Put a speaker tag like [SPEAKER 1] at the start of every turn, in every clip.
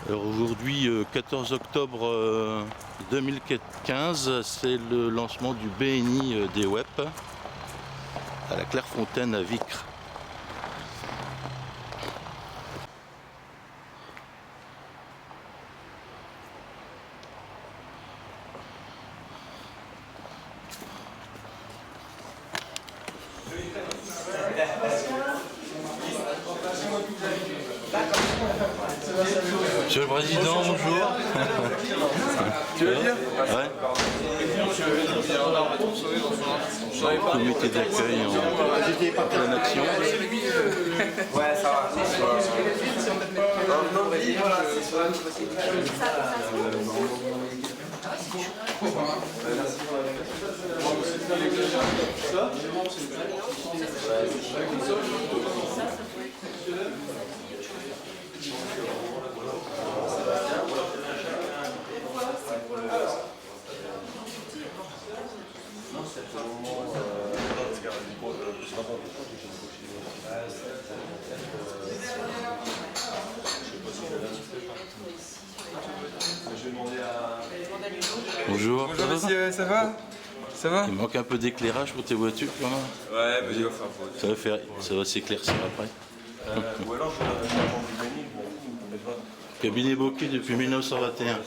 [SPEAKER 1] Alors aujourd'hui, 14 octobre 2015, c'est le lancement du BNI des web à la Clairefontaine à Vicre. Monsieur le Président, bonjour.
[SPEAKER 2] Tu veux dire?
[SPEAKER 1] Ouais. Comité d'accueil en pleine action.
[SPEAKER 2] Ouais, ça va. Non, mais voilà, c'est ça.
[SPEAKER 1] Bonjour.
[SPEAKER 2] Bonjour monsieur, ça va? Ça va?
[SPEAKER 1] Il manque un peu d'éclairage pour tes voitures quand même.
[SPEAKER 2] Ouais, mais il va faire
[SPEAKER 1] Ça va s'éclaircir après.
[SPEAKER 2] ou alors je vais la du bon.
[SPEAKER 1] Cabinet Bocquet depuis 1921.
[SPEAKER 2] Ouais,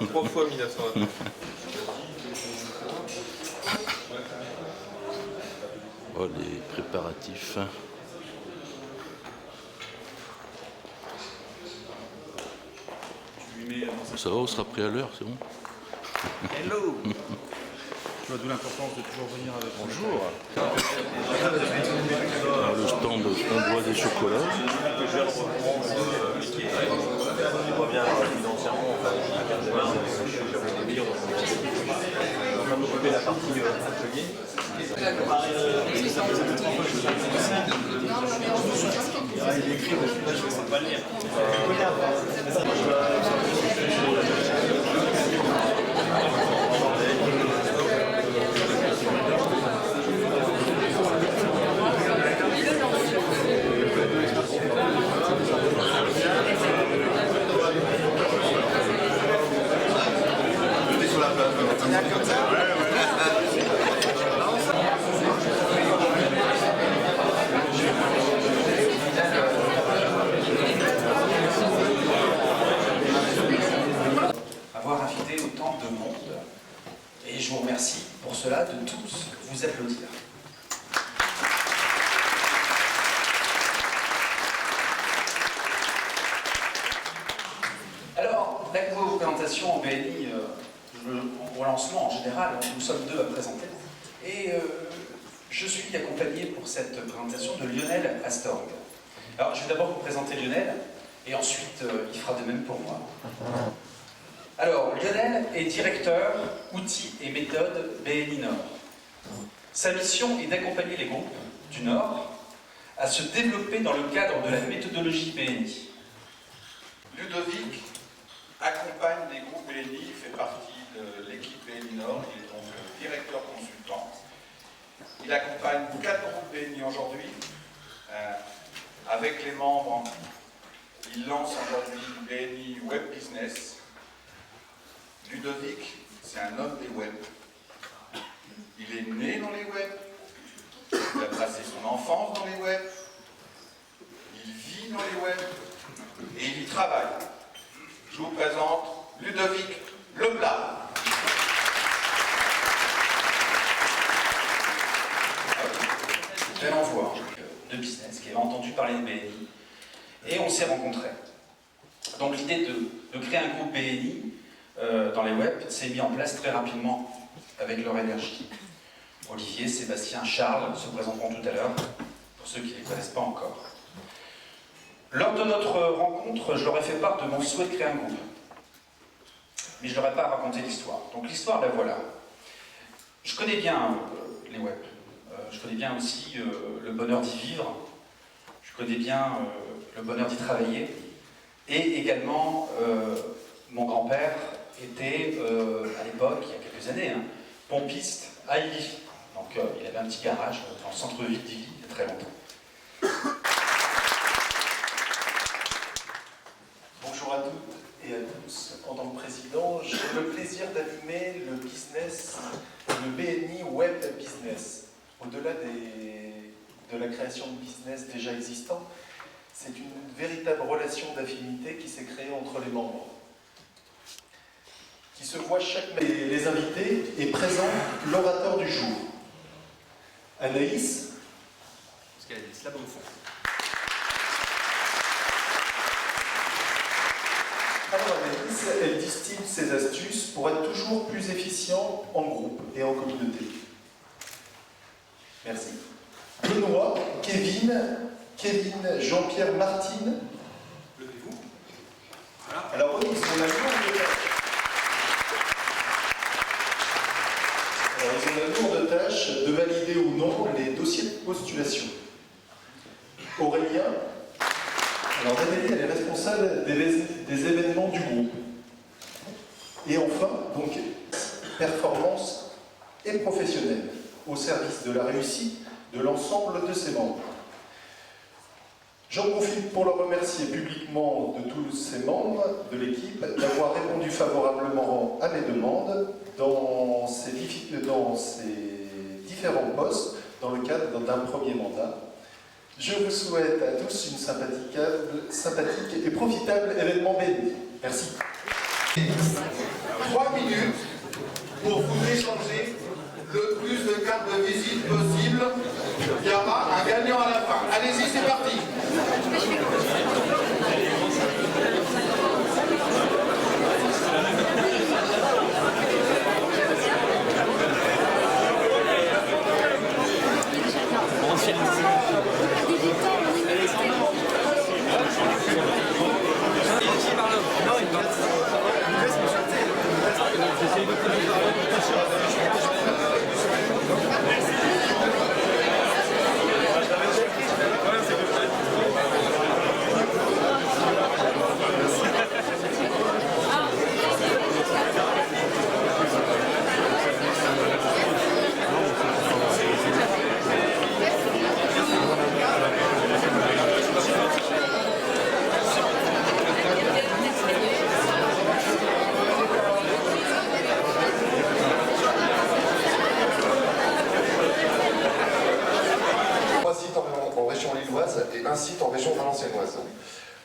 [SPEAKER 2] et 3 fois 1920.
[SPEAKER 1] Oh, les préparatifs. Ça va, on sera prêt à l'heure, c'est bon?
[SPEAKER 3] Hello. Tu vois d'où l'importance de toujours venir avec. Bonjour.
[SPEAKER 1] Alors, le stand, on boit des chocolats.
[SPEAKER 2] On va m'occuper de la partie atelier. Il écrit, je ne sais pas lire.
[SPEAKER 4] Avoir invité autant de monde, et je vous remercie pour cela de tous vous applaudir. Alors, la co-présentation en BNI, au lancement en général, nous sommes deux à présenter, et je suis accompagné pour cette présentation de Lionel Astorg. Alors, je vais d'abord vous présenter Lionel, et ensuite il fera de même pour moi. Alors, Lionel est directeur outils et méthodes BNI Nord. Sa mission est d'accompagner les groupes du Nord à se développer dans le cadre de la méthodologie BNI.
[SPEAKER 5] Ludovic accompagne les groupes BNI, il fait partie de l'équipe BNI Nord, il est donc directeur consultant. Il accompagne 4 groupes BNI aujourd'hui. Avec les membres, il lance aujourd'hui BNI Web Business. Ludovic, c'est un homme des web. Il est né dans les webs, il a passé son enfance dans les webs, il vit dans les webs et il y travaille. Je vous présente Ludovic Leblanc.
[SPEAKER 4] Bel envoi de business qui avait entendu parler de BNI et on s'est rencontrés. Donc l'idée de créer un groupe BNI dans les web s'est mis en place très rapidement avec leur énergie. Olivier, Sébastien, Charles se présenteront tout à l'heure pour ceux qui ne les connaissent pas encore. Lors de notre rencontre, je leur ai fait part de mon souhait de créer un groupe. Mais je ne leur ai pas raconté l'histoire. Donc l'histoire, la voilà. Je connais bien les web. Je connais bien aussi le bonheur d'y vivre. Je connais bien le bonheur d'y travailler. Et également, mon grand-père était, à l'époque, il y a quelques années, hein, pompiste à Illy. Donc il avait un petit garage dans le centre-ville d'Illy il y a très longtemps.
[SPEAKER 2] Bonjour à toutes et à tous. En tant que président, j'ai le plaisir d'animer le business, le BNI Web Business. Au-delà de la création de business déjà existant, c'est une véritable relation d'affinité qui s'est créée entre les membres, qui se voit chaque mois. Les invités et présente l'orateur du jour. Anaïs.
[SPEAKER 3] Parce qu'elle est là-bas au fond.
[SPEAKER 2] Alors Anaïs, elle distille ses astuces pour être toujours plus efficient en groupe et en communauté. Merci. Benoît, Kevin, Jean-Pierre, Martine.
[SPEAKER 3] Levez-vous. Voilà.
[SPEAKER 2] Alors eux, ils ont la lourde tâche de valider ou non les dossiers de postulation. Aurélien. Alors Nathalie, elle est responsable des événements du groupe. Et enfin, donc, performance et professionnelle au service de la réussite de l'ensemble de ses membres. J'en profite pour le remercier publiquement de tous ces membres de l'équipe d'avoir répondu favorablement à mes demandes dans ces différents postes dans le cadre d'un premier mandat. Je vous souhaite à tous une sympathique et profitable événement béni. Merci.
[SPEAKER 5] 3 minutes pour vous échanger le plus de cartes de visite possible. Il y aura un gagnant à la fin. Allez-y, c'est parti.
[SPEAKER 6] Et un site en région valenciennoise.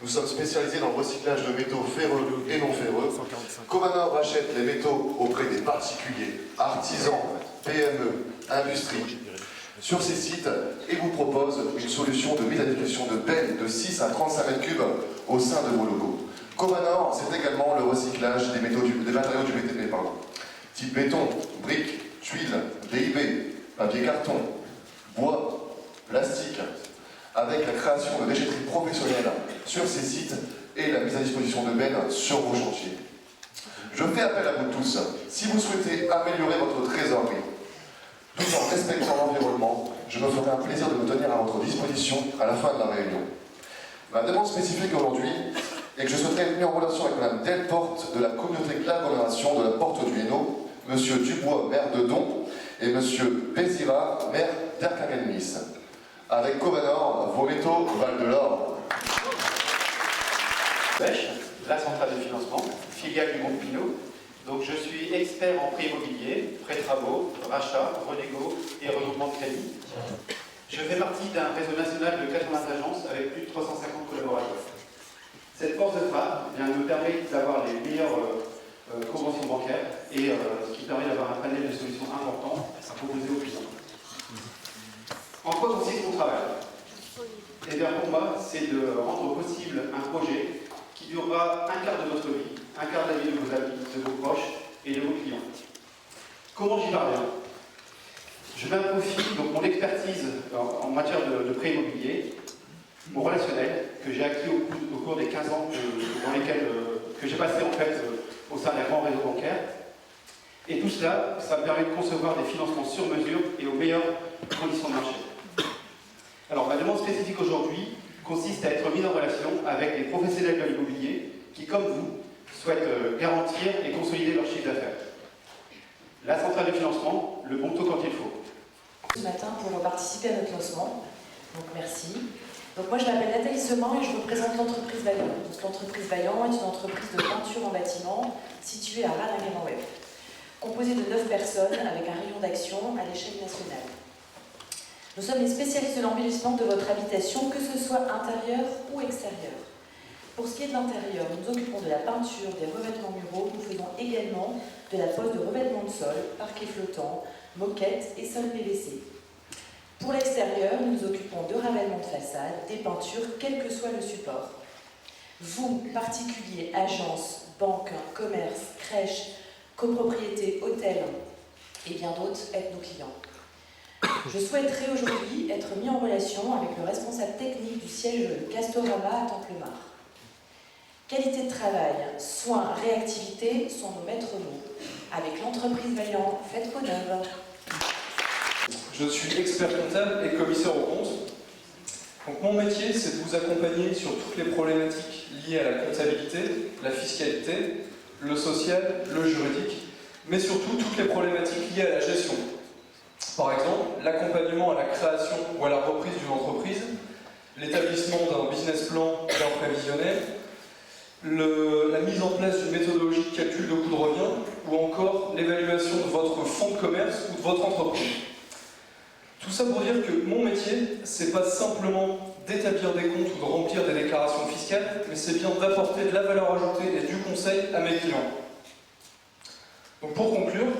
[SPEAKER 6] Nous sommes spécialisés dans le recyclage de métaux ferreux et non ferreux. Comanor rachète les métaux auprès des particuliers, artisans, PME, industries, sur ces sites et vous propose une solution de mise à disposition de bennes de 6 à 35 mètres cubes au sein de vos locaux. Comanor, c'est également le recyclage des matériaux du BTP, type béton, briques, tuiles, DIB, papier carton, bois, plastique, avec la création de déchetteries professionnelles sur ces sites et la mise à disposition de bennes sur vos chantiers. Je fais appel à vous tous, si vous souhaitez améliorer votre trésorerie, tout en respectant l'environnement, je me ferai un plaisir de me tenir à votre disposition à la fin de la réunion. Ma demande spécifique aujourd'hui est que je souhaiterais être mis en relation avec Mme Delporte de la communauté Claire-Agglomération de la Porte du Hainaut, M. Dubois, maire de Don, et M. Bézira, maire d'Erquinguelmis. Avec Comanor, vos métaux valent de l'or.
[SPEAKER 7] La centrale de financement, filiale du groupe Pinot. Donc je suis expert en prêt immobilier, prêt travaux, rachat, renégo et regroupement de crédit. Je fais partie d'un réseau national de 80 agences avec plus de 350 collaborateurs. Cette force de frappe nous permet d'avoir les meilleures conventions bancaires et ce qui permet d'avoir un panel de solutions important à proposer aux clients. En quoi consiste mon travail? Eh bien pour moi, c'est de rendre possible un projet qui durera un quart de votre vie, un quart de la vie de vos amis, de vos proches et de vos clients. Comment j'y parviens? Je m'approprie donc mon expertise en matière de prêt immobilier, mon relationnel que j'ai acquis au cours des 15 ans dans lesquels que j'ai passé en fait au sein d'un grand réseau bancaire. Et tout cela, ça me permet de concevoir des financements sur mesure et aux meilleures conditions de marché. Alors, ma demande spécifique aujourd'hui consiste à être mis en relation avec les professionnels de l'immobilier qui, comme vous, souhaitent garantir et consolider leur chiffre d'affaires. La centrale de financement, le bon taux quand il faut.
[SPEAKER 8] Ce matin pour participer à notre lancement, donc merci. Donc moi je m'appelle Nathalie Semin et je représente l'entreprise Vaillant. Donc l'entreprise Vaillant est une entreprise de peinture en bâtiment située à Ralinguer-en-Web, composée de 9 personnes avec un rayon d'action à l'échelle nationale. Nous sommes les spécialistes de l'embellissement de votre habitation, que ce soit intérieur ou extérieur. Pour ce qui est de l'intérieur, nous nous occupons de la peinture, des revêtements muraux, nous faisons également de la pose de revêtements de sol, parquet flottant, moquettes et sol PVC. Pour l'extérieur, nous nous occupons de ravalement de façade, des peintures, quel que soit le support. Vous, particuliers, agences, banques, commerces, crèches, copropriétés, hôtels et bien d'autres, êtes nos clients. Je souhaiterais aujourd'hui être mis en relation avec le responsable technique du siège Castorama à Templemar. Qualité de travail, soins, réactivité sont nos maîtres mots. Avec l'entreprise Vaillant, faites vos œuvres.
[SPEAKER 2] Je suis expert comptable et commissaire aux comptes. Donc mon métier, c'est de vous accompagner sur toutes les problématiques liées à la comptabilité, la fiscalité, le social, le juridique, mais surtout toutes les problématiques liées à la gestion. Par exemple, l'accompagnement à la création ou à la reprise d'une entreprise, l'établissement d'un business plan et d'un prévisionnel, la mise en place d'une méthodologie de calcul de coût de revient ou encore l'évaluation de votre fonds de commerce ou de votre entreprise. Tout ça pour dire que mon métier, c'est pas simplement d'établir des comptes ou de remplir des déclarations fiscales, mais c'est bien d'apporter de la valeur ajoutée et du conseil à mes clients. Donc pour conclure,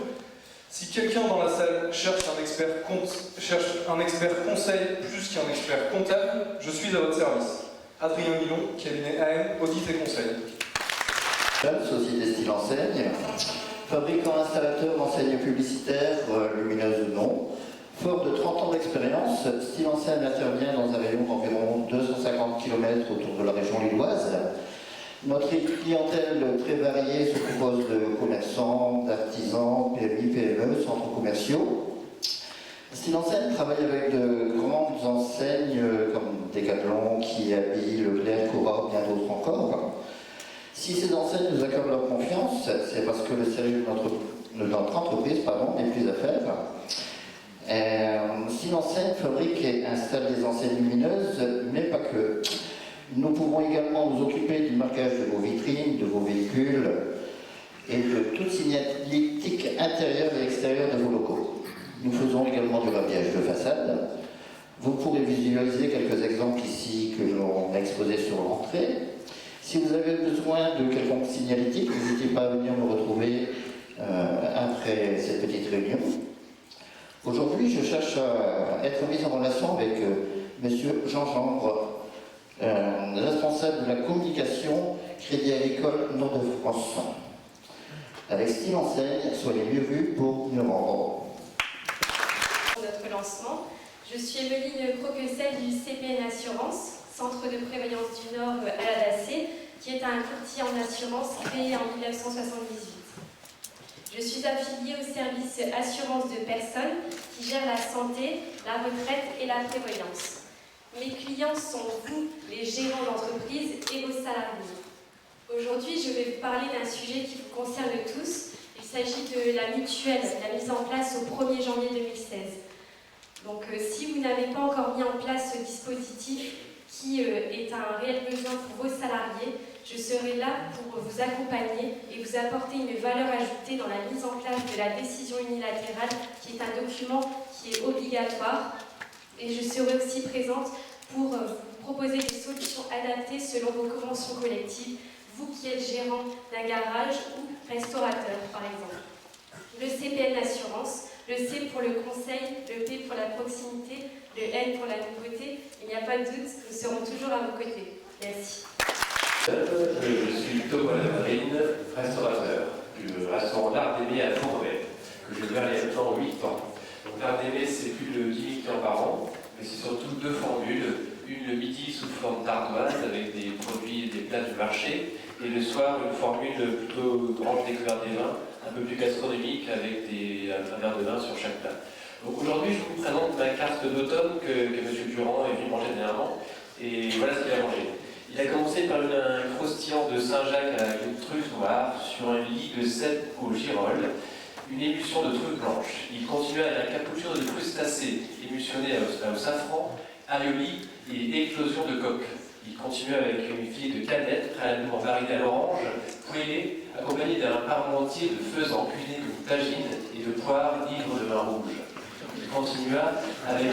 [SPEAKER 2] si quelqu'un dans la salle cherche un expert conseil plus qu'un expert comptable, je suis à votre service. Adrien Milon, cabinet AM, audit et conseil.
[SPEAKER 9] Société Style Enseigne, fabricant installateur d'enseignes publicitaires, lumineuses ou non. Fort de 30 ans d'expérience, Style Enseigne intervient dans un rayon d'environ 250 km autour de la région lilloise. Notre clientèle très variée se compose de commerçants, d'artisans, PMI, PME, centres commerciaux. Style Enseigne travaille avec de grandes enseignes comme Decathlon, Kiabi, Leclerc, Cora, bien d'autres encore. Si ces enseignes nous accordent leur confiance, c'est parce que le sérieux de notre entreprise n'est plus à faire. Style Enseigne fabrique et installe des enseignes lumineuses, mais pas que. Nous pouvons également nous occuper du marquage de vos vitrines, de vos véhicules et de toute signalétique intérieure et extérieure de vos locaux. Nous faisons également du rhabillage de façade. Vous pourrez visualiser quelques exemples ici que l'on a exposés sur l'entrée. Si vous avez besoin de quelconque signalétique, n'hésitez pas à venir me retrouver après cette petite réunion. Aujourd'hui, je cherche à être mis en relation avec Monsieur Jean Chambre, responsable de la communication Crédit Agricole Nord-de-France. Avec Style Enseigne, soyez mieux vus pour mieux rendre.
[SPEAKER 10] Pour notre lancement, je suis Emeline Croquessel du CPN Assurance, Centre de prévoyance du Nord à la Dacé, qui est un courtier en assurance créé en 1978. Je suis affiliée au service assurance de personnes qui gère la santé, la retraite et la prévoyance. Mes clients sont vous, les gérants d'entreprise et vos salariés. Aujourd'hui, je vais vous parler d'un sujet qui vous concerne tous. Il s'agit de la mutuelle, la mise en place au 1er janvier 2016. Donc, si vous n'avez pas encore mis en place ce dispositif qui est un réel besoin pour vos salariés, je serai là pour vous accompagner et vous apporter une valeur ajoutée dans la mise en place de la décision unilatérale, qui est un document qui est obligatoire. Et je serai aussi présente pour vous proposer des solutions adaptées selon vos conventions collectives, vous qui êtes gérant d'un garage ou restaurateur, par exemple. Le CPN Assurance, le C pour le conseil, le P pour la proximité, le N pour la nouveauté. Il n'y a pas de doute, nous serons toujours à vos côtés. Merci.
[SPEAKER 11] Je suis Thomas Lamarine, restaurateur du restaurant L'Art d'Aimer à Fourvet, que j'ai ouvert il y a maintenant 8 ans. Donc L'Art d'Aimer, c'est plus de 10 000 clients par an, mais c'est surtout 2 formules. Une le midi sous forme d'ardoise avec des produits et des plats du marché, et le soir une formule plutôt grande découverte des vins, un peu plus gastronomique avec un verre de vin sur chaque plat. Donc aujourd'hui, je vous présente ma carte d'automne que M. Durand est venu manger dernièrement, Et voilà ce qu'il a mangé. Il a commencé par un croustillant de Saint-Jacques avec une truffe noire sur un lit de cèpe au girolles, une émulsion de truffe blanche. Il continua avec un cappuccino de crustacés émulsionné au safran, aioli et éclosion de coque. Il continua avec une filet de canettes préalablement marinée à l'orange, poêlée, accompagnée d'un parmentier de faisan cuisiné comme tagine et de poire ivre de vin rouge. Il continua avec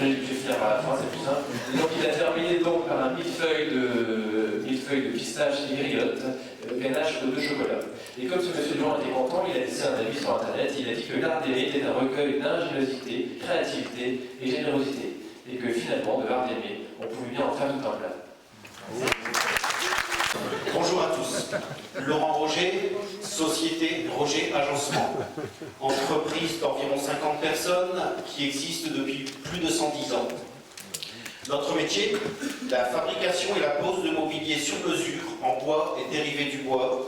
[SPEAKER 11] je vais finir par la fin, c'est plus simple. Donc il a terminé donc par un millefeuille de pistache et griotte, ganache de chocolat. Et comme ce monsieur Durand était content, il a laissé un avis sur internet, il a dit que l'art d'aimer était un recueil d'ingéniosité, créativité et générosité. Et que finalement, de l'art d'aimer, on pouvait bien en faire tout un plat.
[SPEAKER 12] Bonjour à tous. Laurent Roger, Société Roger Agencement. Entreprise d'environ 50 personnes qui existe depuis plus de 110 ans. Notre métier, la fabrication et la pose de mobilier sur mesure en bois et dérivés du bois,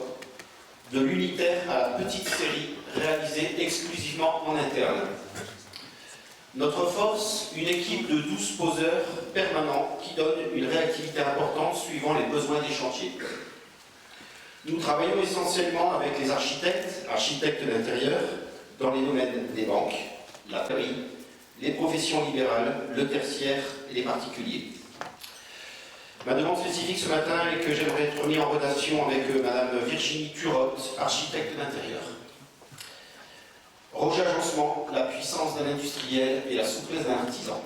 [SPEAKER 12] de l'unitaire à la petite série réalisée exclusivement en interne. Notre force, une équipe de 12 poseurs permanents qui donnent une réactivité importante suivant les besoins des chantiers. Nous travaillons essentiellement avec les architectes d'intérieur, dans les domaines des banques, la pairie, les professions libérales, le tertiaire et les particuliers. Ma demande spécifique ce matin est que j'aimerais être mis en relation avec Madame Virginie Turotte, architecte d'intérieur. Roger Agencement, la puissance d'un industriel et la souplesse d'un artisan.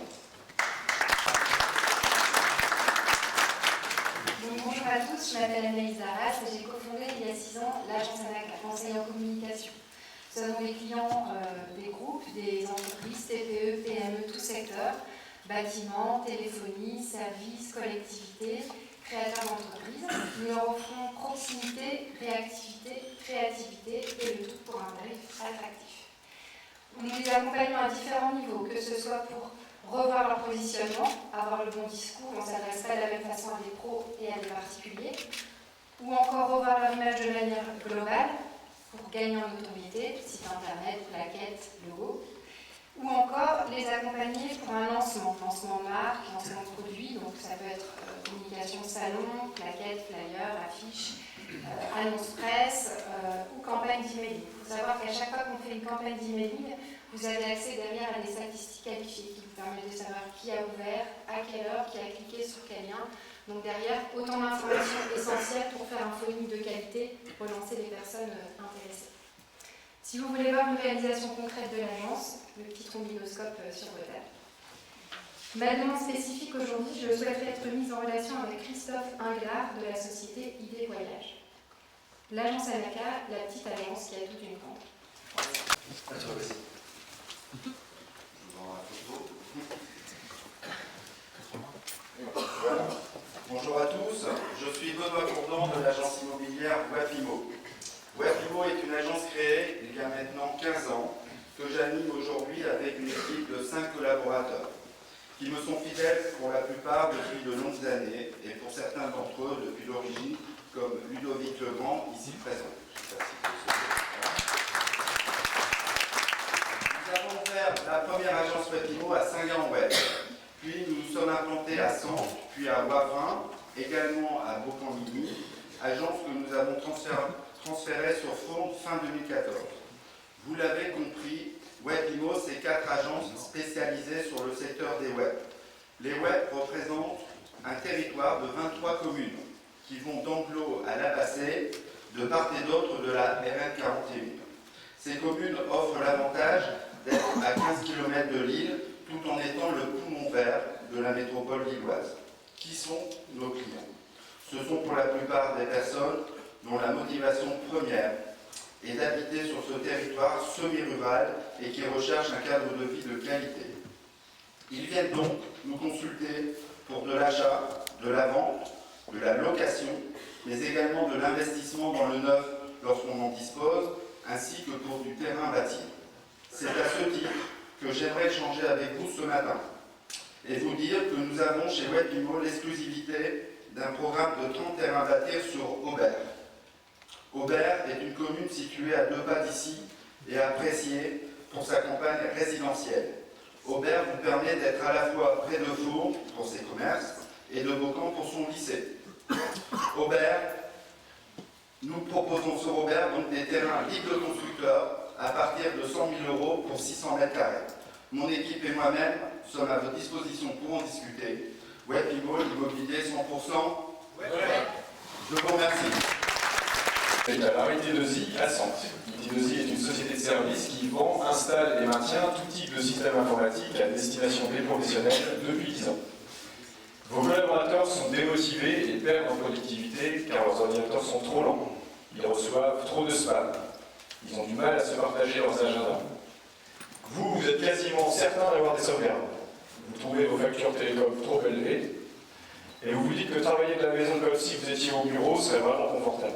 [SPEAKER 13] Bonjour à tous, je m'appelle Anaïs Arras et j'ai cofondé il y a 6 ans l'agence ANAC, conseil en communication. Nous avons des clients des groupes, des entreprises, TPE, PME, tout secteur, bâtiments, téléphonie, services, collectivités, créateurs d'entreprises. Nous leur offrons proximité, réactivité, créativité et le tout pour un tarif attractif. Nous les accompagnons à différents niveaux, que ce soit pour revoir leur positionnement, avoir le bon discours, on ne s'adresse pas de la même façon à des pros et à des particuliers, ou encore revoir leur image de manière globale, pour gagner en notoriété, site internet, plaquettes, logo, ou encore les accompagner pour un lancement marque, lancement de produit, donc ça peut être communication salon, plaquettes, flyers, affiches, annonce presse ou campagne d'emailing. Il faut savoir qu'à chaque fois qu'on fait une campagne d'emailing, vous avez accès derrière à des statistiques qualifiées qui vous permettent de savoir qui a ouvert, à quelle heure, qui a cliqué sur quel lien. Donc derrière, autant d'informations essentielles pour faire un phoning de qualité, relancer les personnes intéressées. Si vous voulez voir une réalisation concrète de l'agence, le petit trombinoscope sur votre table. Ma demande spécifique aujourd'hui, je souhaiterais être mise en relation avec Christophe Inglard de la société ID Voyage. L'agence ANACA, la petite agence qui a toute une grande.
[SPEAKER 5] Voilà. Bonjour à tous, je suis Benoît Courdant de l'agence immobilière Webimo. Webimo est une agence créée il y a maintenant 15 ans que j'anime aujourd'hui avec une équipe de 5 collaborateurs qui me sont fidèles pour la plupart depuis de longues années et pour certains d'entre eux depuis l'origine, comme Ludovic Legrand, ici présent. Nous avons ouvert la première agence Webimo à Saint-Gand-Ouest. Puis nous nous sommes implantés à Sens, puis à Wavrin, également à Beaucamp-Migny, agence que nous avons transférée sur Fournes fin 2014. Vous l'avez compris, Webimo, c'est 4 agences spécialisées sur le secteur des webs. Les webs représentent un territoire de 23 communes qui vont d'Anglo à Labassé, de part et d'autre de la RN 41. Ces communes offrent l'avantage d'être à 15 km de Lille, tout en étant le poumon vert de la métropole lilloise. Qui sont nos clients? Ce sont pour la plupart des personnes dont la motivation première est d'habiter sur ce territoire semi-rural et qui recherchent un cadre de vie de qualité. Ils viennent donc nous consulter pour de l'achat, de la vente, de la location, mais également de l'investissement dans le neuf lorsqu'on en dispose, ainsi que pour du terrain bâti. C'est à ce titre que j'aimerais échanger avec vous ce matin et vous dire que nous avons chez Webimo l'exclusivité d'un programme de 30 terrains bâtis sur Aubert. Aubert est une commune située à 2 pas d'ici
[SPEAKER 14] et apprécié pour sa campagne résidentielle. Aubert vous permet d'être à la fois près de Fourques pour ses commerces et de Beaucamp pour son lycée. Aubert, nous proposons sur Aubert donc des terrains libres de constructeurs à partir de 100 000 € pour 600 mètres carrés. Mon équipe et moi-même sommes à votre disposition pour en discuter. Webimo, l'immobilier 100%. Je vous remercie.
[SPEAKER 15] Alors, IT2I à Saintes. IT2I est une société de services qui vend, installe et maintient tout type de système informatique à destination des professionnels depuis 10 ans. Vos collaborateurs sont démotivés et perdent en productivité car leurs ordinateurs sont trop lents. Ils reçoivent trop de spam. Ils ont du mal à se partager leurs agendas. Vous êtes quasiment certain d'avoir des sauvegardes. Vous trouvez vos factures télécom trop élevées et vous vous dites que travailler de la maison comme si vous étiez au bureau serait vraiment confortable.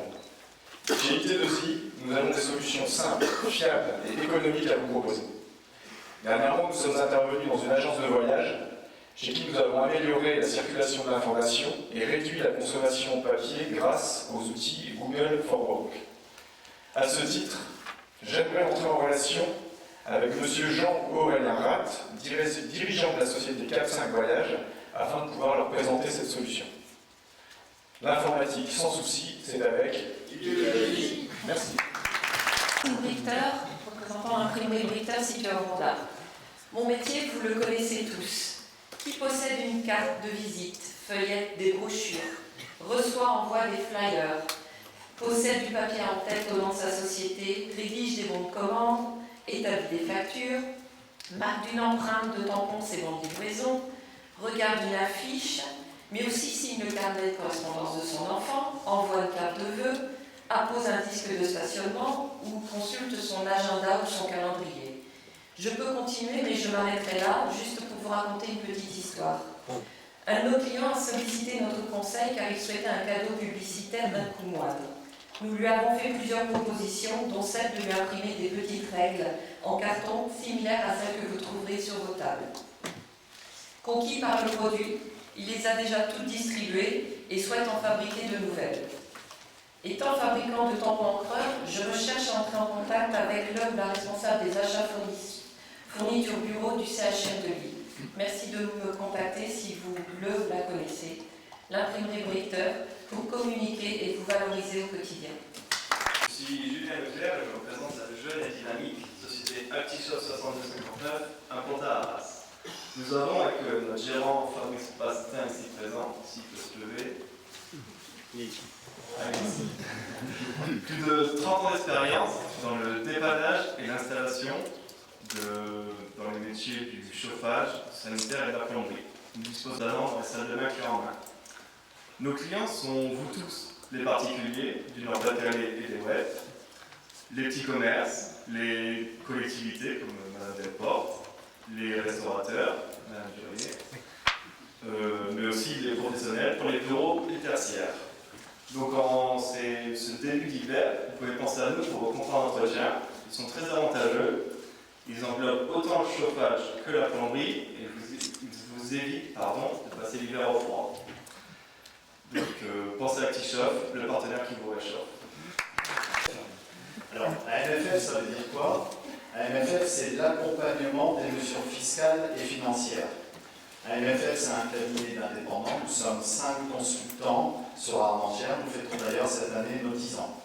[SPEAKER 15] Chez IT2I, nous avons des solutions simples, fiables et économiques à vous proposer. Dernièrement, nous sommes intervenus dans une agence de voyage chez qui nous avons amélioré la circulation de l'information et réduit la consommation papier grâce aux outils Google for Work. À ce titre, j'aimerais entrer en relation avec M. Jean-Aurélien Rath, dirigeant de la société Cap 5 Voyages, afin de pouvoir leur présenter cette solution. L'informatique, sans souci, c'est avec IT2I. Merci.
[SPEAKER 16] Briqueteur, représentant l'imprimerie Briqueteur située à Ronda. Mon métier, vous le connaissez tous. Qui possède une carte de visite, feuillette des brochures, reçoit, envoie des flyers, possède du papier en tête au nom de sa société, rédige des bons de commande, établit des factures, marque d'une empreinte de tampon ses bons de livraison, regarde une affiche, mais aussi signe le carnet de correspondance de son enfant, envoie une carte de vœux, appose un disque de stationnement ou consulte son agenda ou son calendrier. Je peux continuer, mais je m'arrêterai là, juste pour vous raconter une petite histoire. Un de nos clients a sollicité notre conseil car il souhaitait un cadeau publicitaire d'un coût moindre. Nous lui avons fait plusieurs propositions, dont celle de lui imprimer des petites règles en carton similaires à celles que vous trouverez sur vos tables. Conquis par le produit, il les a déjà toutes distribuées et souhaite en fabriquer de nouvelles. Étant fabricant de tampons encreurs, je recherche à entrer en contact avec l'un ou la responsable des achats fourniture bureau du CHM de Lille. Merci de me contacter si vous le ou la connaissez. L'imprimerie Briqueteur pour communiquer et vous valoriser au quotidien.
[SPEAKER 17] Je suis Julien Leclerc et je représente la jeune et dynamique société ActiShop 6259 implantée à Arras. Nous avons avec notre gérant Fabrice Bastin ici présent, s'il peut se lever. Plus de 30 ans d'expérience dans le dépannage et l'installation dans les métiers du chauffage, sanitaire et de la plomberie. Nous disposons d'un an dans les salles de bain clé en main. Nos clients sont vous tous, les particuliers, du nord d'Atelier et des web, les petits commerces, les collectivités comme Madame Delporte, les restaurateurs, Madame Durier, mais aussi les professionnels pour les bureaux et tertiaires. Donc en ce début d'hiver, vous pouvez penser à nous pour vos contrats d'entretien. Ils sont très avantageux. Ils englobent autant le chauffage que la plomberie et ils vous évitent de passer l'hiver au froid. Donc pensez à ActiShop, le partenaire qui vous réchauffe.
[SPEAKER 7] Alors, AMFF, ça veut dire quoi? AMFF, c'est l'accompagnement des mesures fiscales et financières. AMFF, c'est un cabinet d'indépendants. Nous sommes 5 consultants sur Armentières. Nous fêtons d'ailleurs cette année nos 10 ans.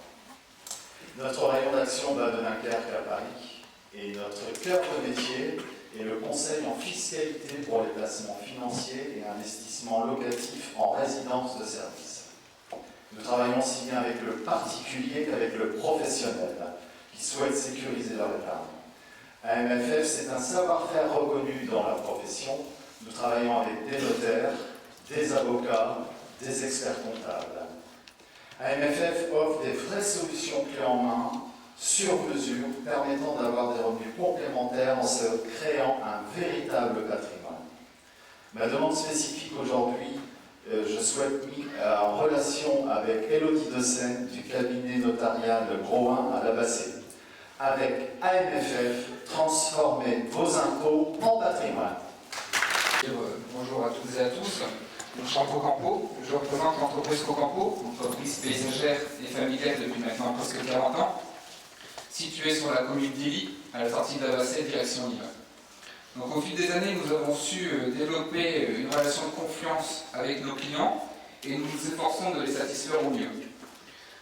[SPEAKER 7] Notre rayon d'action va de Dunkerque à Paris. Et notre cœur de métier est le conseil en fiscalité pour les placements financiers et investissements locatifs en résidence de service. Nous travaillons aussi bien avec le particulier qu'avec le professionnel qui souhaite sécuriser leur épargne. AMFF, c'est un savoir-faire reconnu dans la profession. Nous travaillons avec des notaires, des avocats, des experts comptables. AMFF offre des vraies solutions clés en main, sur mesure, permettant d'avoir des revenus complémentaires en se créant un véritable patrimoine. Ma demande spécifique aujourd'hui, je souhaite mettre en relation avec Élodie Dessène du cabinet notarial Groin à Labassé. Avec AMFF, transformez vos impôts en patrimoine.
[SPEAKER 18] Bonjour à toutes et à tous. Je suis Cocampo, je représente l'entreprise Cocampo, entreprise paysagère et familiale depuis maintenant presque 40 ans. situé sur la commune d'Illy, à la sortie d'Abassé, direction Lille. Donc au fil des années, nous avons su développer une relation de confiance avec nos clients et nous nous efforçons de les satisfaire au mieux.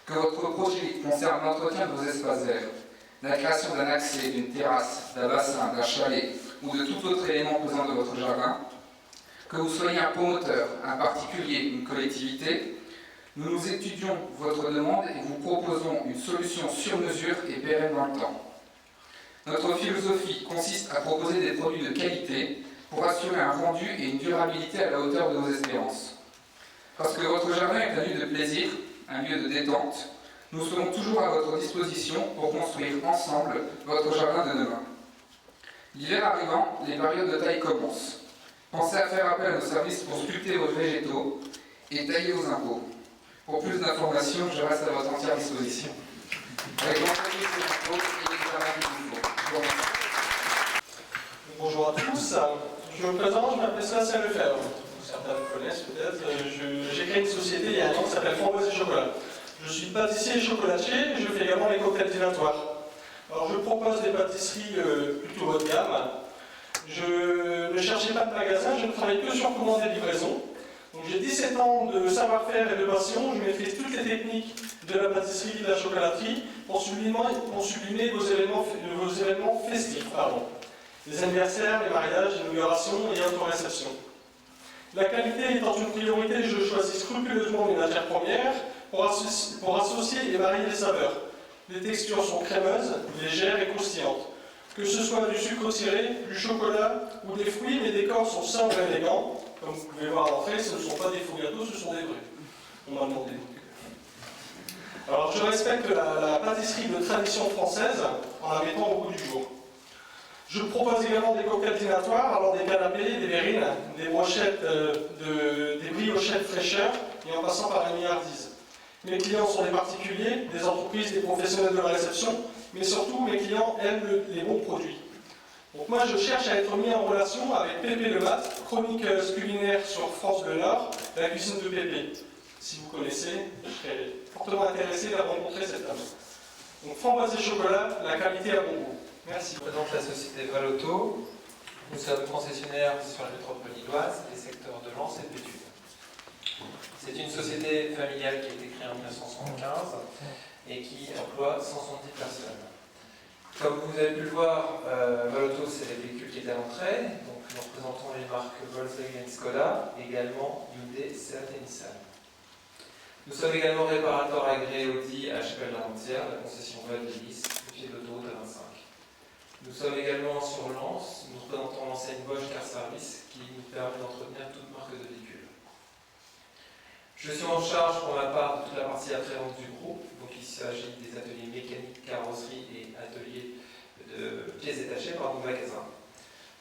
[SPEAKER 18] Que votre projet concerne l'entretien de vos espaces verts, la création d'un accès, d'une terrasse, d'un bassin, d'un chalet ou de tout autre élément pesant de votre jardin, que vous soyez un promoteur, un particulier, une collectivité, nous étudions votre demande et vous proposons une solution sur mesure et pérenne dans le temps. Notre philosophie consiste à proposer des produits de qualité pour assurer un rendu et une durabilité à la hauteur de vos espérances. Parce que votre jardin est un lieu de plaisir, un lieu de détente, nous serons toujours à votre disposition pour construire ensemble votre jardin de demain. L'hiver arrivant, les périodes de taille commencent. Pensez à faire appel à nos services pour sculpter vos végétaux et tailler vos impôts. Pour plus d'informations, je reste à votre entière disposition. Avec grand plaisir, c'est l'impôt et l'examen du nouveau. Je vous remercie.
[SPEAKER 19] Bonjour à tous, je me présente, je m'appelle Sébastien Lefebvre. Certains me connaissent peut-être. J'ai créé une société il y a un an qui s'appelle Framboise et Chocolat. Je suis pâtissier et chocolatier et je fais également les cocktails dînatoires. Alors je propose des pâtisseries plutôt haut de gamme. Je ne cherchais pas de magasin, je ne travaille que sur commande et livraison. Donc j'ai 17 ans de savoir-faire et de passion, je maîtrise toutes les techniques de la pâtisserie et de la chocolaterie pour sublimer vos événements festifs. Les anniversaires, les mariages, les inaugurations et autres réceptions. La qualité étant une priorité, je choisis scrupuleusement mes matières premières pour associer et varier les saveurs. Les textures sont crémeuses, légères et croustillantes. Que ce soit du sucre tiré, du chocolat ou des fruits, mes décors sont simples et élégants. Comme vous pouvez voir à l'entrée, ce ne sont pas des faux gâteaux, ce sont des vrais. On m'a demandé. Alors je respecte la pâtisserie de tradition française en la mettant au goût du jour. Je propose également des cocktails dînatoires, alors des canapés, des verrines, des brochettes, des briochettes fraîcheur et en passant par la milliardise. Mes clients sont des particuliers, des entreprises, des professionnels de la réception, mais surtout mes clients aiment les bons produits. Donc moi je cherche à être mis en relation avec Pépé Lemat, chroniqueuse culinaire sur France Bleu Nord, la cuisine de Pépé. Si vous connaissez, je serais fortement intéressé à rencontrer cette dame. Donc Framboise et Chocolat, la qualité à bon goût. Merci.
[SPEAKER 20] Je présente la société Valauto. Nous sommes concessionnaires sur la métropole lilloise, les secteurs de Lens et de Béthune. C'est une société familiale qui a été créée en 1975 et qui emploie 170 personnes. Comme vous avez pu le voir, Valauto, c'est les véhicules qui étaient à l'entrée. Donc nous représentons les marques Volkswagen et Skoda, également Hyundai, Seat et Nissan. Nous sommes également réparateurs agréés Audi à Chapelle-l'Armentière, la concession Val d'Hélice, au pied de l'autoroute A25. Nous sommes également sur Lens, nous représentons l'enseigne Bosch Car Service qui nous permet d'entretenir toute marque de véhicule. Je suis en charge pour ma part de toute la partie après-vente du groupe, donc il s'agit des ateliers mécaniques, carrosserie et ateliers de pièces détachées par nos magasins.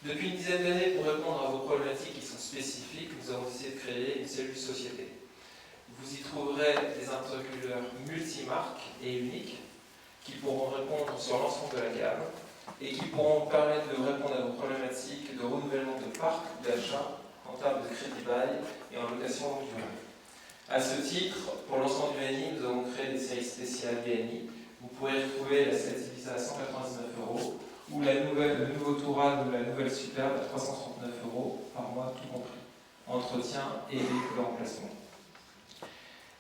[SPEAKER 20] Depuis une dizaine d'années, pour répondre à vos problématiques qui sont spécifiques, nous avons décidé de créer une cellule société. Vous y trouverez des interculeurs multimarques et uniques qui pourront répondre sur l'ensemble de la gamme et qui pourront permettre de répondre à vos problématiques de renouvellement de parc d'achat en termes de crédit bail et en location longue durée. A ce titre, pour l'ensemble du BNI, nous avons créé des séries spéciales BNI. Vous pourrez retrouver la Seat à 199 € ou le nouveau Touran ou la nouvelle Superbe à 339 € par mois, tout compris. Entretien et véhicule en remplacement.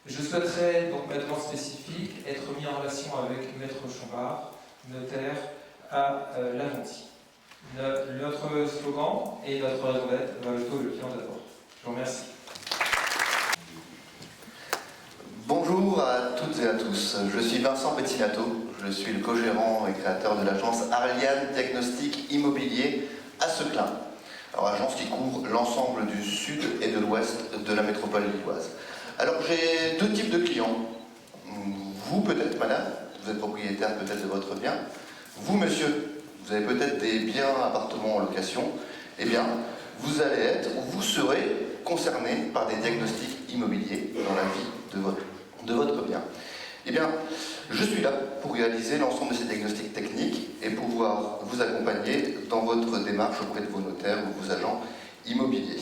[SPEAKER 20] Je souhaiterais, donc maintenant spécifique, être mis en relation avec Maître Chambard, notaire à Laventie. Notre slogan et notre raison d'être, Valauto le client d'abord. Je vous remercie.
[SPEAKER 21] Bonjour à toutes et à tous, je suis Vincent Pettinato, je suis le co-gérant et créateur de l'agence Arliane Diagnostic Immobilier à Seclin. Alors agence qui couvre l'ensemble du sud et de l'ouest de la métropole lilloise. Alors j'ai deux types de clients. Vous peut-être madame, vous êtes propriétaire peut-être de votre bien. Vous monsieur, vous avez peut-être des biens, appartements en location. Eh bien, vous allez être ou vous serez concerné par des diagnostics immobiliers dans la vie de votre bien. Eh bien, je suis là pour réaliser l'ensemble de ces diagnostics techniques et pouvoir vous accompagner dans votre démarche auprès de vos notaires ou vos agents immobiliers.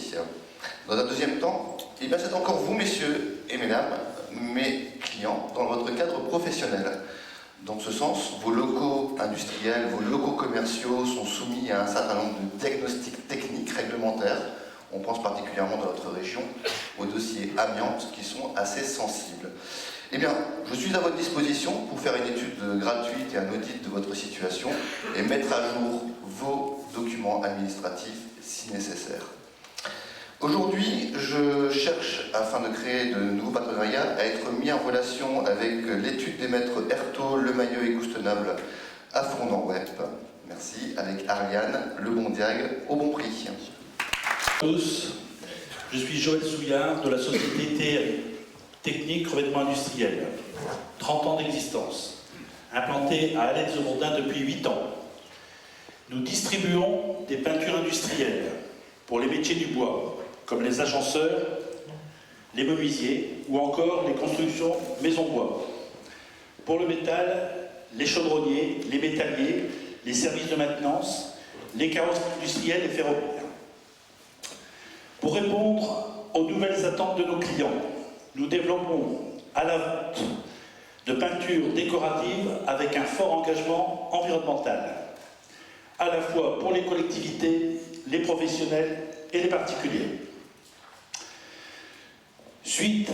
[SPEAKER 21] Dans un deuxième temps, eh bien, c'est encore vous, messieurs et mesdames, mes clients, dans votre cadre professionnel. Dans ce sens, vos locaux industriels, vos locaux commerciaux sont soumis à un certain nombre de diagnostics techniques réglementaires. On pense particulièrement dans notre région aux dossiers amiante qui sont assez sensibles. Eh bien, je suis à votre disposition pour faire une étude gratuite et un audit de votre situation et mettre à jour vos documents administratifs si nécessaire. Aujourd'hui, je cherche, afin de créer de nouveaux partenariats, à être mis en relation avec l'étude des maîtres Ertaud, Lemayeux et Coustenable à Fournan-Web. Merci, avec Ariane, Le Bon Diag, au bon prix.
[SPEAKER 1] Tous, je suis Joël Souillard de la société TRI, Technique Revêtement Industriel, 30 ans d'existence, implantée à Alès-de-Bourdin depuis 8 ans. Nous distribuons des peintures industrielles pour les métiers du bois, comme les agenceurs, les menuisiers ou encore les constructions maison bois. Pour le métal, les chaudronniers, les métalliers, les services de maintenance, les carrosseries industrielles et ferroviaires. Pour répondre aux nouvelles attentes de nos clients, nous développons à la vente de peintures décoratives avec un fort engagement environnemental, à la fois pour les collectivités, les professionnels et les particuliers. Suite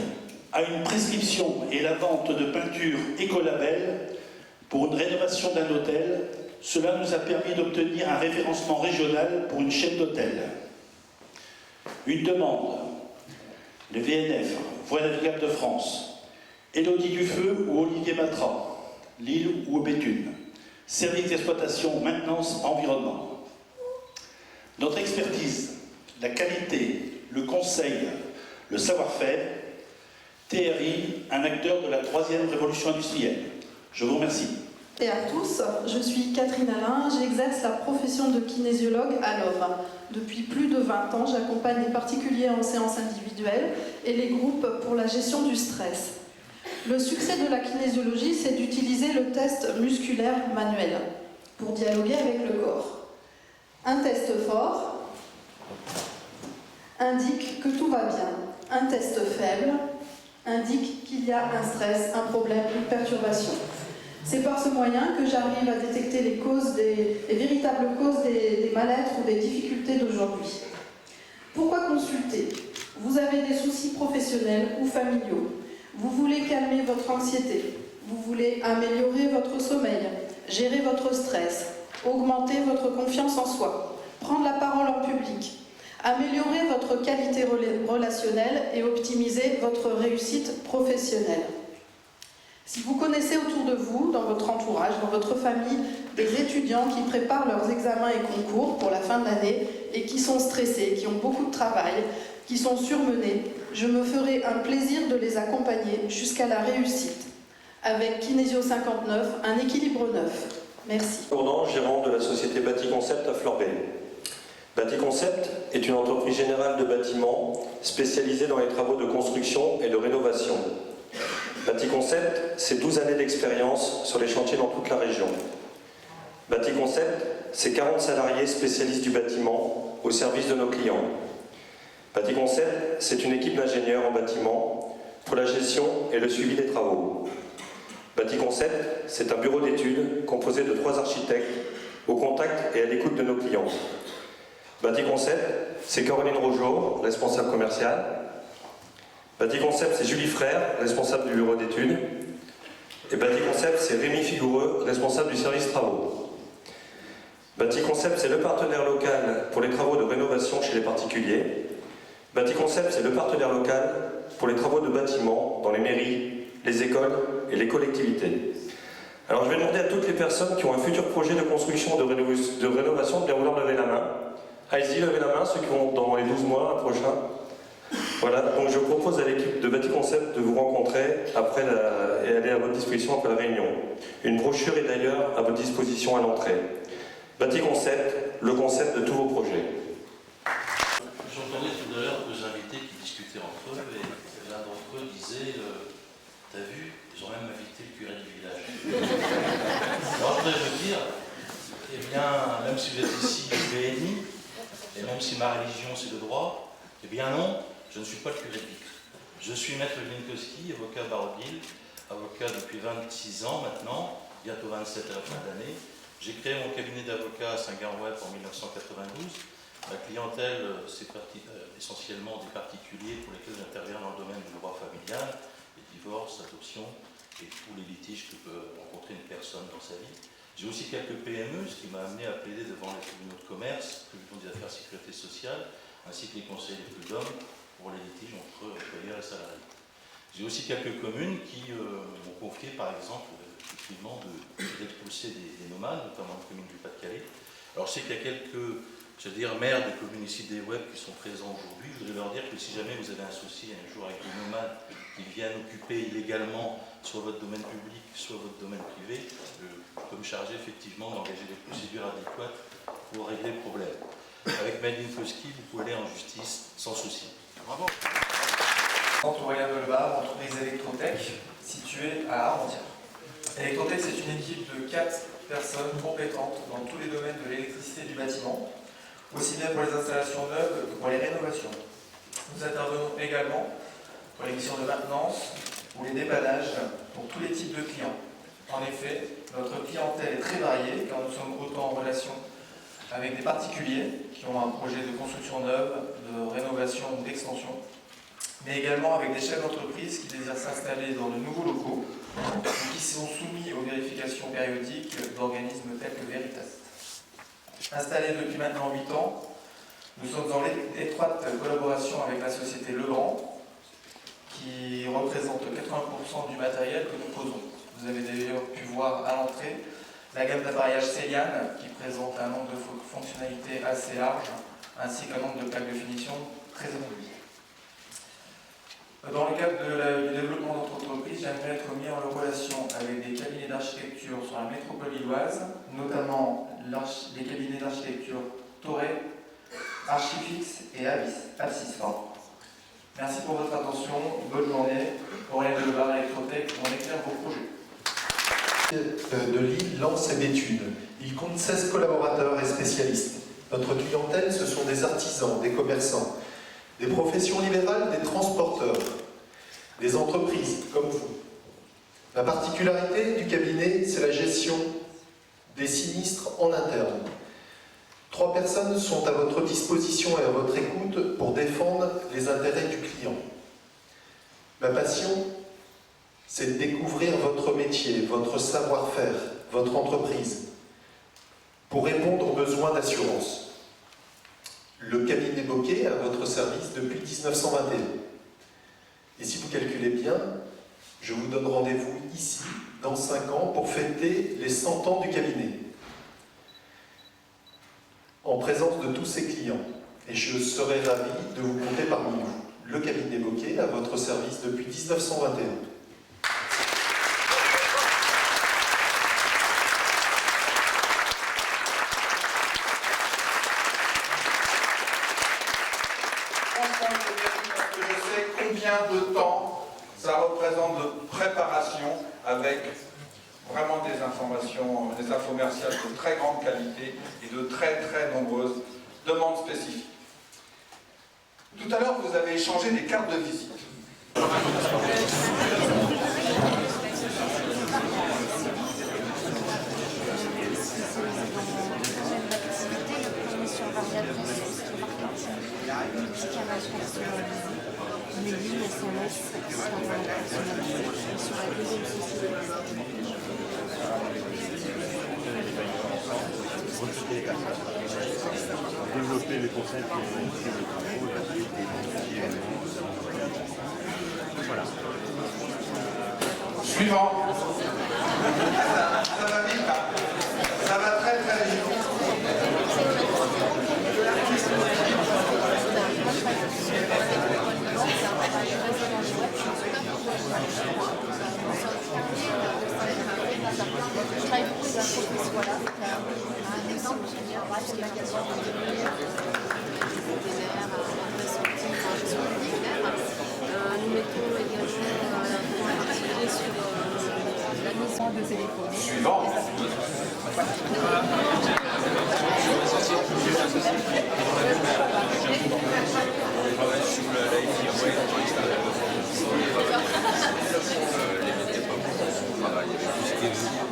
[SPEAKER 1] à une prescription et la vente de peintures écolabel pour une rénovation d'un hôtel, cela nous a permis d'obtenir un référencement régional pour une chaîne d'hôtels. Une demande, le VNF, Voies navigables de France, Élodie Dufeu ou Olivier Matra, Lille ou Béthune, service d'exploitation, maintenance, environnement. Notre expertise, la qualité, le conseil, le savoir-faire, TRI, un acteur de la 3e révolution industrielle. Je vous remercie.
[SPEAKER 22] Et à tous, je suis Catherine Alain, j'exerce la profession de kinésiologue à l'OM. Depuis plus de 20 ans, j'accompagne les particuliers en séance individuelle et les groupes pour la gestion du stress. Le succès de la kinésiologie, c'est d'utiliser le test musculaire manuel pour dialoguer avec le corps. Un test fort indique que tout va bien. Un test faible indique qu'il y a un stress, un problème, une perturbation. C'est par ce moyen que j'arrive à détecter les véritables causes des mal-être ou des difficultés d'aujourd'hui. Pourquoi consulter? Vous avez des soucis professionnels ou familiaux. Vous voulez calmer votre anxiété. Vous voulez améliorer votre sommeil, gérer votre stress, augmenter votre confiance en soi, prendre la parole en public, améliorer votre qualité relationnelle et optimiser votre réussite professionnelle. Si vous connaissez autour de vous, dans votre entourage, dans votre famille, des étudiants qui préparent leurs examens et concours pour la fin de l'année et qui sont stressés, qui ont beaucoup de travail, qui sont surmenés, je me ferai un plaisir de les accompagner jusqu'à la réussite. Avec Kinésio 59, un équilibre neuf. Merci.
[SPEAKER 23] Gérant de la société Bâti-Concept à Florbeil. Bâti-Concept est une entreprise générale de bâtiments spécialisée dans les travaux de construction et de rénovation. Bâti-Concept, c'est 12 années d'expérience sur les chantiers dans toute la région. Bâti-Concept, c'est 40 salariés spécialistes du bâtiment au service de nos clients. Bâti-Concept, c'est une équipe d'ingénieurs en bâtiment pour la gestion et le suivi des travaux. Bâti-Concept, c'est un bureau d'études composé de 3 architectes au contact et à l'écoute de nos clients. Bâti-Concept, c'est Caroline Rogeau, responsable commerciale. Bâti-Concept, c'est Julie Frère, responsable du bureau d'études. Et Bâti-Concept, c'est Rémi Figoureux, responsable du service travaux. Bâti-Concept, c'est le partenaire local pour les travaux de rénovation chez les particuliers. Bâti-Concept, c'est le partenaire local pour les travaux de bâtiments dans les mairies, les écoles et les collectivités. Alors je vais demander à toutes les personnes qui ont un futur projet de construction de rénovation de bien vouloir lever la main. Allez-y, levez la main, ceux qui vont dans les 12 mois, un prochain. Voilà, donc je propose à l'équipe de Bâti-Concept de vous rencontrer après et aller à votre disposition après la réunion. Une brochure est d'ailleurs à votre disposition à l'entrée. Bâti-Concept, le concept de tous vos projets.
[SPEAKER 24] J'entendais tout à l'heure 2 invités qui discutaient entre eux et l'un d'entre eux disait t'as vu, ils ont même invité le curé du village. Alors je voudrais vous dire, eh bien, même si vous êtes ici du BNI, et même si ma religion c'est le droit, eh bien non, je ne suis pas le curé de Vicre. Je suis maître Winkowski, avocat barreau de Lille, avocat depuis 26 ans maintenant, bientôt 27 à la fin d'année. J'ai créé mon cabinet d'avocat à Saint-Garweb en 1992. Ma clientèle, c'est essentiellement des particuliers pour lesquels j'interviens dans le domaine du droit familial, les divorces, l'adoption et tous les litiges que peut rencontrer une personne dans sa vie. J'ai aussi quelques PME, ce qui m'a amené à plaider devant les tribunaux de commerce, tribunaux des affaires sécurité sociale, ainsi que les conseils des prud'hommes pour les litiges entre employeurs et salariés. J'ai aussi quelques communes qui m'ont confié, par exemple, effectivement, d'expulser des nomades, notamment la commune du Pas-de-Calais. Alors, je sais qu'il y a quelques, maires de communes ici des web qui sont présents aujourd'hui. Je voudrais leur dire que si jamais vous avez un souci un jour avec des nomades qui viennent occuper illégalement soit votre domaine public, soit votre domaine privé, je peux me charger effectivement d'engager des procédures adéquates pour régler le problème. Avec Made in Fosky, vous pouvez aller en justice sans souci. Bravo.
[SPEAKER 3] Aurélien Delbar, entreprise Electrotech, située à Armentières. Electrotech, c'est une équipe de 4 personnes compétentes dans tous les domaines de l'électricité et du bâtiment, aussi bien pour les installations neuves que pour les rénovations. Nous intervenons également pour les missions de maintenance ou les dépannages pour tous les types de clients. En effet, notre clientèle est très variée car nous sommes autant en relation avec des particuliers qui ont un projet de construction neuve, de rénovation ou d'extension, mais également avec des chefs d'entreprise qui désirent s'installer dans de nouveaux locaux et qui sont soumis aux vérifications périodiques d'organismes tels que Veritas. Installés depuis maintenant 8 ans, nous sommes en étroite collaboration avec la société Legrand, qui représente 80% du matériel que nous posons. Vous avez d'ailleurs pu voir à l'entrée la gamme d'appareillage Céliane, qui présente un nombre de fonctionnalités assez large, ainsi qu'un nombre de plaques de finition très évolué. Dans le cadre du développement de notre entreprise, j'aimerais être mis en relation avec des cabinets d'architecture sur la métropole lilloise, notamment les cabinets d'architecture Toré, Archifix et Apsis. Merci pour votre attention, bonne journée. Aurélien Delbar, Electrotech, on éclaire vos projets.
[SPEAKER 2] De Lille lance ses études. Il compte 16 collaborateurs et spécialistes. Notre clientèle, ce sont des artisans, des commerçants, des professions libérales, des transporteurs, des entreprises comme vous. La particularité du cabinet, c'est la gestion des sinistres en interne. 3 personnes sont à votre disposition et à votre écoute pour défendre les intérêts du client. Ma passion, c'est de découvrir votre métier, votre savoir-faire, votre entreprise, pour répondre aux besoins d'assurance. Le cabinet Bocquet à votre service depuis 1921. Et si vous calculez bien, je vous donne rendez-vous ici, dans 5 ans, pour fêter les 100 ans du cabinet, en présence de tous ses clients. Et je serai ravi de vous compter parmi nous. Le cabinet Bocquet à votre service depuis 1921.
[SPEAKER 14] Je sais combien de temps ça représente de préparation avec vraiment des informations, des infomerciales de très grande qualité et de très nombreuses demandes spécifiques. Tout à l'heure, vous avez échangé des cartes de visite.
[SPEAKER 4] Développer les concepts voilà.
[SPEAKER 14] Suivant. Ça va vite, hein. Ça va très vite.
[SPEAKER 6] Je travaille beaucoup dans l'entreprise, voilà. Un exemple, je viens voir les magasins des mers, nous mettons également un particulier sur la mise de téléphone.
[SPEAKER 14] Suivant.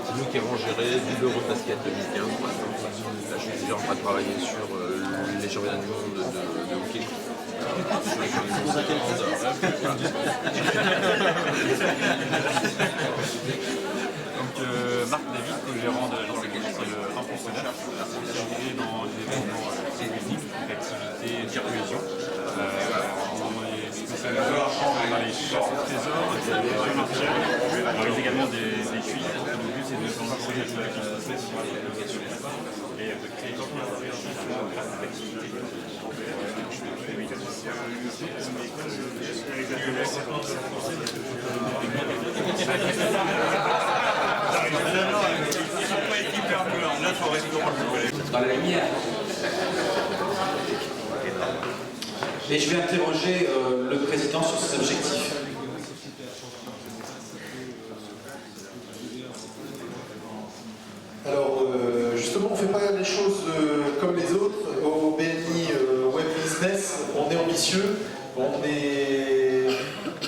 [SPEAKER 4] C'est nous qui avons
[SPEAKER 8] l'Eurobasket 2015 maintenant. Là, je suis déjà en train de travailler sur les championnats du monde de hockey.
[SPEAKER 9] Donc Marc David, co-gérant de l'agence économique, c'est le impreneur spécialisé dans les événements économiques, activités de cohésion. On est spécialisé dans les chasses au trésor, des jeux martiens, on réalise également des cuisines. Le but c'est de renforcer l'activité sur la location et de créer une grâce à l'activité.
[SPEAKER 12] Dans la lumière. Et je vais interroger le président sur ses objectifs.
[SPEAKER 2] Alors, justement, on ne fait pas les choses comme les autres. Au BNI Web Business, on est ambitieux.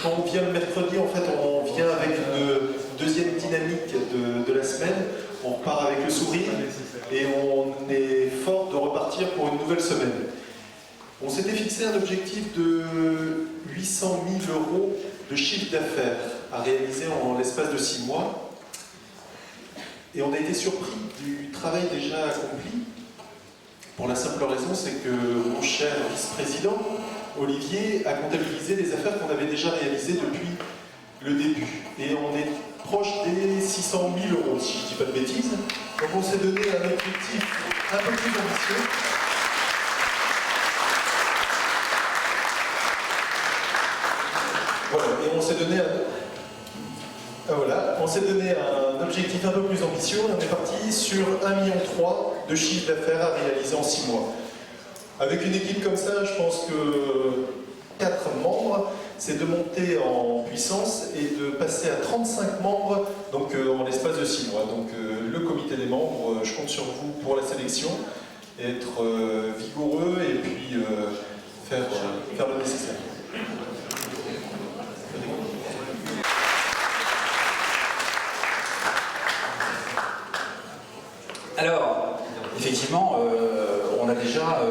[SPEAKER 2] Quand on vient le mercredi, en fait, on vient avec une deuxième dynamique de la semaine. On repart avec le sourire et on est fort de repartir pour une nouvelle semaine. On s'était fixé un objectif de 800 000 € de chiffre d'affaires à réaliser en l'espace de 6 mois. Et on a été surpris du travail déjà accompli. Pour la simple raison, c'est que mon cher vice-président, Olivier, a comptabilisé les affaires qu'on avait déjà réalisées depuis le début. Et on est proche des 600 000 €, si je ne dis pas de bêtises. Donc on s'est donné un objectif un peu plus ambitieux. Voilà, et on s'est donné un objectif un peu plus ambitieux. On est parti sur 1,3 million de chiffre d'affaires à réaliser en 6 mois. Avec une équipe comme ça, je pense que 4 membres, c'est de monter en puissance et de passer à 35 membres donc, en l'espace de 6 mois. Donc le comité des membres, je compte sur vous pour la sélection, être vigoureux et puis faire le nécessaire.
[SPEAKER 12] Alors, effectivement, on a déjà...